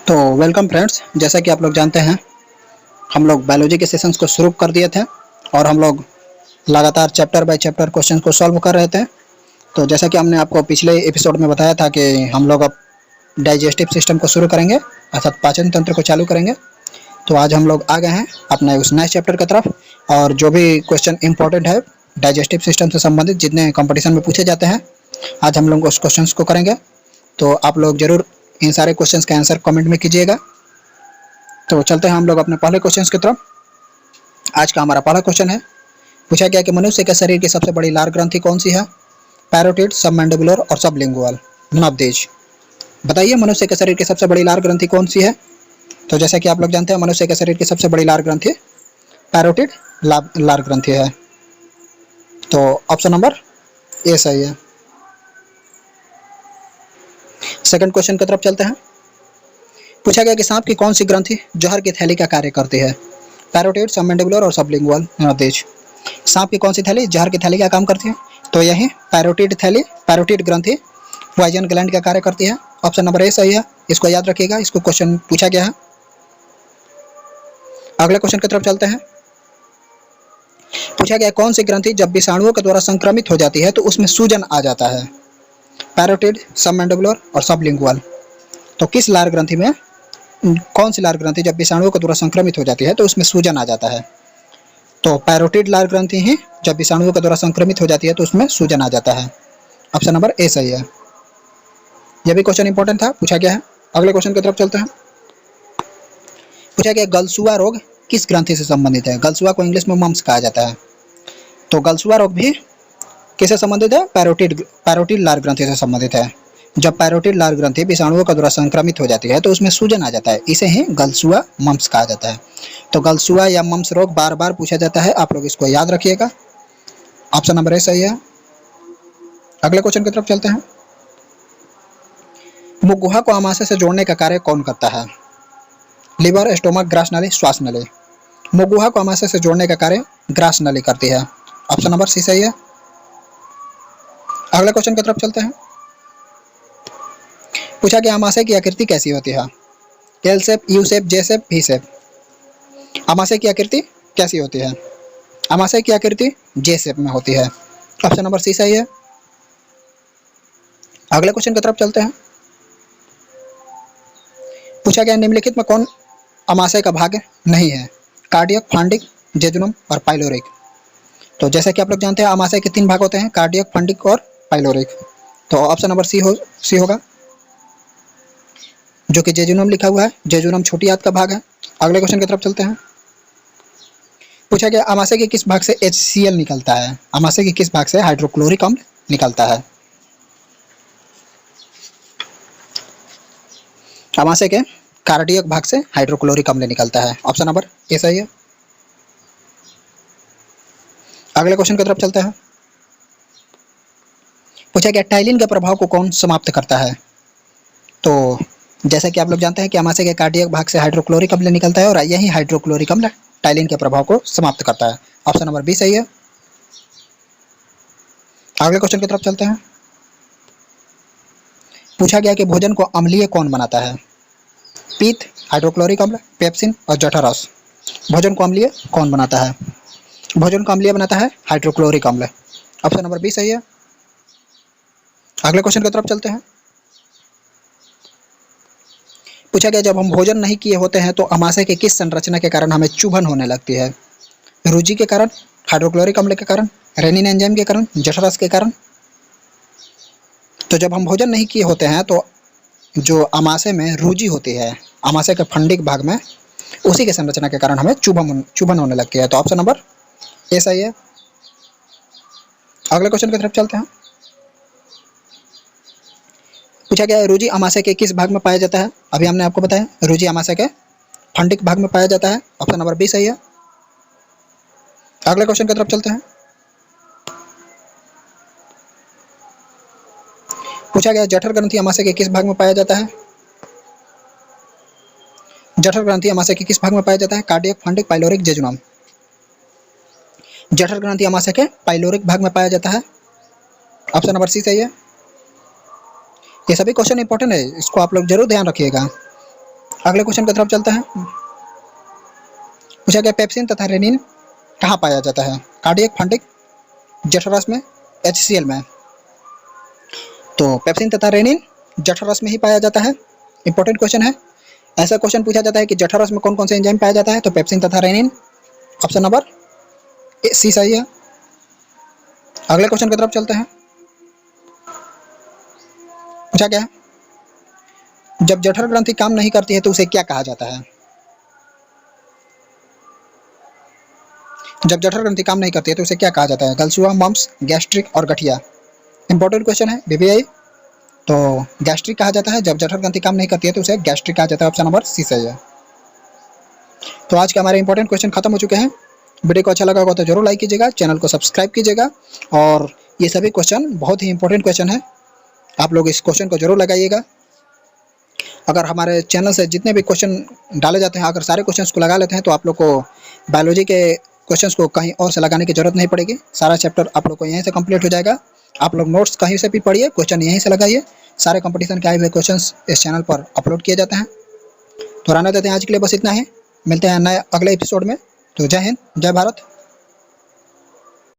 तो welcome friends, जैसा कि आप लोग जानते हैं हम लोग बायोलॉजी के सेशंस को शुरू कर दिए थे और हम लोग लगातार चैप्टर बाय चैप्टर क्वेश्चन को सॉल्व कर रहे थे। तो जैसा कि हमने आपको पिछले एपिसोड में बताया था कि हम लोग अब डाइजेस्टिव सिस्टम को शुरू करेंगे, अर्थात पाचन तंत्र को चालू करेंगे। तो आज हम लोग आ गए हैं अपने उस नए चैप्टर की तरफ, और जो भी क्वेश्चन इंपॉर्टेंट है डाइजेस्टिव सिस्टम से संबंधित जितने कंपटीशन में पूछे जाते हैं, आज हम लोग उस क्वेश्चन को करेंगे। तो आप लोग जरूर इन सारे क्वेश्चंस का आंसर कमेंट में कीजिएगा। तो चलते हैं हम लोग अपने पहले क्वेश्चंस की तरफ। आज का हमारा पहला क्वेश्चन है, पूछा गया कि मनुष्य के शरीर की सबसे बड़ी लार ग्रंथि कौन सी है? पैरोटिड, सबमैंडिबुलर और सबलिंगुअल। None of these. बताइए मनुष्य के शरीर की सबसे बड़ी लार ग्रंथि कौन सी है? तो जैसा कि आप लोग जानते हैं मनुष्य के शरीर की सबसे बड़ी लार ग्रंथि पैरोटिड लार ग्रंथि है। तो ऑप्शन नंबर ए सही है। सेकंड क्वेश्चन की तरफ चलते हैं। पूछा गया कि सांप की कौन सी ग्रंथि जहर की थैली का कार्य करती है? पैरोटिड, सबमैंडिबुलर और सबलिंगुअल। None of these. सांप की कौन सी थैली जहर की थैली का काम करती है? तो यही पैरोटिड थैली, पैरोटिड ग्रंथि पॉइजन ग्लैंड का कार्य करती है। ऑप्शन नंबर ए सही है, इसको याद रखिएगा, इसको क्वेश्चन पूछा गया है। अगले क्वेश्चन की तरफ चलते हैं। पूछा गया कौन सी ग्रंथि जब विषाणुओं के द्वारा संक्रमित हो जाती है तो उसमें सूजन आ जाता है? पैरोटिड, सबमैंडिबुलर और सबलिंगुअल। तो किस लार ग्रंथि में, कौन सी लार ग्रंथि जब विषाणुओं के द्वारा संक्रमित हो जाती है तो उसमें सूजन आ जाता है? तो पैरोटिड लार ग्रंथि ही जब विषाणुओं के द्वारा संक्रमित हो जाती है तो उसमें सूजन आ जाता है। ऑप्शन नंबर ए सही है। यह भी क्वेश्चन इंपॉर्टेंट था, पूछा गया है। अगले क्वेश्चन की तरफ चलते हैं। पूछा गया गलसुआ रोग किस ग्रंथि से संबंधित है? गलसुआ को इंग्लिश में मम्स कहा जाता है। तो गलसुआ रोग भी किससे संबंधित है? पैरोटिड लार ग्रंथि से संबंधित है। जब पैरोटिड लार ग्रंथि विषाणुओं के द्वारा संक्रमित हो जाती है तो उसमें सूजन आ जाता है, इसे ही गलसुआ मम्स कहा जाता है। तो गलसुआ या मम्स रोग बार बार पूछा जाता है, आप लोग इसको याद रखिएगा। ऑप्शन नंबर ए सही है। अगले क्वेश्चन की तरफ चलते हैं। मुख को आमाशय से जोड़ने का कार्य कौन करता है? लिवर, स्टोमक, ग्रास नली, श्वास नली। मुख को आमाशय से जोड़ने का कार्य ग्रास नली करती है। ऑप्शन नंबर सी सही है। अगले क्वेश्चन की तरफ चलते हैं। पूछा गया आमाशय की आकृति कैसी होती है? L shape, U shape, J shape, V shape. आमाशय की आकृति कैसी होती है? आमाशय की आकृति जे शेप में होती है। ऑप्शन नंबर सी सही है। अगले क्वेश्चन की तरफ चलते हैं। पूछा गया निम्नलिखित में कौन आमाशय का भाग नहीं है? कार्डियक, फंडिक, जेजुनम और पाइलोरिक। तो जैसा कि आप लोग जानते हैं आमाशय के 3 भाग होते हैं, कार्डियक, फंडिक और पाइलोरिक। तो ऑप्शन नंबर सी होगा, जो कि जेजुनम लिखा हुआ है। जेजुनम छोटी आंत का भाग है। अगले क्वेश्चन की तरफ चलते हैं। पूछा गया आमाशय के किस भाग से HCl निकलता है? आमाशय के किस भाग से हाइड्रोक्लोरिक अम्ल निकलता है? आमाशय के कार्डियक भाग से हाइड्रोक्लोरिक अम्ल निकलता है। ऑप्शन नंबर ए सही है। अगले क्वेश्चन की तरफ चलते हैं। पूछा गया टाइलिन के प्रभाव को कौन समाप्त करता है? तो जैसा कि आप लोग जानते हैं कि आमाशय के कार्डियक भाग से हाइड्रोक्लोरिक अम्ल निकलता है और यही हाइड्रोक्लोरिक अम्ल टाइलिन के प्रभाव को समाप्त करता है। ऑप्शन नंबर बी सही है। अगले क्वेश्चन की तरफ चलते हैं। पूछा गया कि भोजन को अम्लीय कौन बनाता है? पीत, हाइड्रोक्लोरिक अम्ल, पेप्सिन और जठरस। भोजन को अम्लीय कौन बनाता है? भोजन को अम्लीय बनाता है हाइड्रोक्लोरिक अम्ल। ऑप्शन नंबर बी सही है। अगले क्वेश्चन की तरफ चलते हैं। पूछा गया जब हम भोजन नहीं किए होते हैं तो आमाशय के किस संरचना के कारण हमें चुभन होने लगती है? रुचि के कारण, हाइड्रोक्लोरिक अम्ल के कारण, रेनिन एंजाइम के कारण, जठरस के कारण। तो जब हम भोजन नहीं किए होते हैं तो जो आमाशय में रुचि होती है, आमाशय के फंडिक भाग में, उसी के संरचना के कारण हमें चुभन होने लगती है। तो ऑप्शन नंबर ए सही है। अगले क्वेश्चन की तरफ चलते हैं। पूछा गया रुचि आमाशय के किस भाग में पाया जाता है? अभी हमने आपको बताया रुचि आमाशय के फंडिक भाग में पाया जाता है। ऑप्शन नंबर बी सही है। अगले क्वेश्चन की तरफ चलते हैं। पूछा गया जठर ग्रंथि आमाशय के किस भाग में पाया जाता है? जठर ग्रंथि आमाशय के किस भाग में पाया जाता है? Cardiac, fundic, pyloric, jejunum. जठर ग्रंथि आमाशय के पाइलोरिक भाग में पाया जाता है। ऑप्शन नंबर सी सही है। ये सभी क्वेश्चन इंपॉर्टेंट है, इसको आप लोग जरूर ध्यान रखिएगा। अगले क्वेश्चन की तरफ चलते हैं। पूछा गया पेप्सिन तथा रेनिन कहाँ पाया जाता है? कार्डियक, फंडिक, जठरस में, HCl में। तो पेप्सिन तथा रेनिन जठरस में ही पाया जाता है। इंपॉर्टेंट क्वेश्चन है। ऐसा क्वेश्चन पूछा जाता है कि जठरस में कौन कौन से एंजाइम पाया जाता है? तो पेप्सिन तथा रेनिन, ऑप्शन नंबर सी सही है। अगले क्वेश्चन की तरफ चलते हैं। पूछा गया जब जठर ग्रंथि काम नहीं करती है तो उसे क्या कहा जाता है? जब जठर ग्रंथि काम नहीं करती है तो उसे क्या कहा जाता है? गलसुआ, मम्स, गैस्ट्रिक और गठिया। इंपॉर्टेंट क्वेश्चन है बीबीआई। तो गैस्ट्रिक कहा जाता है, जब जठर ग्रंथि काम नहीं करती है तो उसे गैस्ट्रिक कहा जाता है। ऑप्शन नंबर सी सही है। तो आज के हमारे इंपॉर्टेंट क्वेश्चन खत्म हो चुके हैं। वीडियो को अच्छा लगा होगा तो जरूर लाइक कीजिएगा, चैनल को सब्सक्राइब कीजिएगा। और ये सभी क्वेश्चन बहुत ही इंपॉर्टेंट क्वेश्चन है, आप लोग इस क्वेश्चन को जरूर लगाइएगा। अगर हमारे चैनल से जितने भी क्वेश्चन डाले जाते हैं, अगर सारे क्वेश्चंस को लगा लेते हैं तो आप लोग को बायोलॉजी के क्वेश्चंस को कहीं और से लगाने की जरूरत नहीं पड़ेगी। सारा चैप्टर आप लोग को यहीं से कंप्लीट हो जाएगा। आप लोग नोट्स कहीं से भी पढ़िए, क्वेश्चन यहीं से लगाइए। सारे कंपटीशन के आए हुए क्वेश्चंस इस चैनल पर अपलोड किए जाते हैं। तो रहने देते हैं आज के लिए बस इतना ही। मिलते हैं नए अगले एपिसोड में। तो जय हिंद, जय भारत।